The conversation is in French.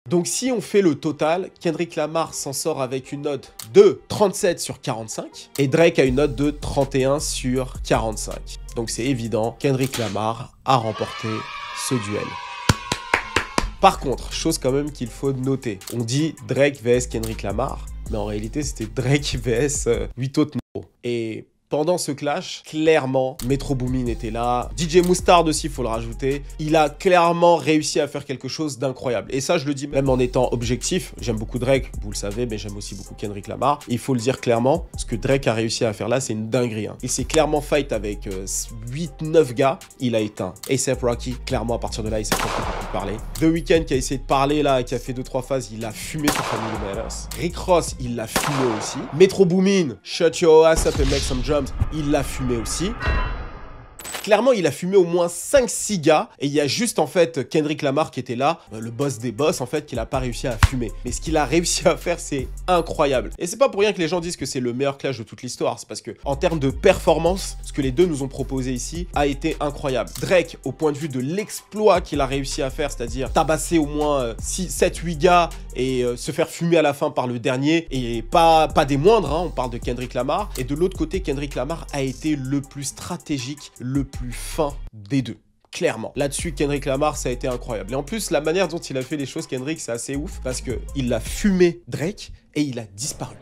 Donc si on fait le total, Kendrick Lamar s'en sort avec une note de 37 sur 45 et Drake a une note de 31 sur 45. Donc c'est évident, Kendrick Lamar a remporté ce duel. Par contre, chose quand même qu'il faut noter, on dit Drake vs Kendrick Lamar, mais en réalité c'était Drake vs 8 autres négros. Et pendant ce clash, clairement, Metro Boomin était là. DJ Mustard aussi, il faut le rajouter. Il a clairement réussi à faire quelque chose d'incroyable. Et ça, je le dis même en étant objectif. J'aime beaucoup Drake, vous le savez, mais j'aime aussi beaucoup Kendrick Lamar. Il faut le dire clairement, ce que Drake a réussi à faire là, c'est une dinguerie. Hein. Il s'est clairement fight avec 8-9 gars. Il a éteint A$AP Rocky. Clairement, à partir de là, il s'est compris pour plus parler. The Weeknd qui a essayé de parler là, qui a fait 2-3 phases, il a fumé sur Family Matters. Rick Ross, il l'a fumé aussi. Metro Boomin, shut your ass up and make some drums. Il l'a fumé aussi. Clairement, il a fumé au moins 5-6 gars. Et il y a juste, en fait, Kendrick Lamar qui était là, le boss des boss, en fait, qu'il n'a pas réussi à fumer. Mais ce qu'il a réussi à faire, c'est incroyable. Et c'est pas pour rien que les gens disent que c'est le meilleur clash de toute l'histoire. C'est parce que, en termes de performance, ce que les deux nous ont proposé ici a été incroyable. Drake, au point de vue de l'exploit qu'il a réussi à faire, c'est-à-dire tabasser au moins 7-8 gars et se faire fumer à la fin par le dernier, et pas des moindres, hein, on parle de Kendrick Lamar. Et de l'autre côté, Kendrick Lamar a été le plus stratégique, le plus fin des deux. Clairement. Là-dessus, Kendrick Lamar, ça a été incroyable. Et en plus, la manière dont il a fait les choses, Kendrick, c'est assez ouf, parce qu'il a fumé Drake et il a disparu.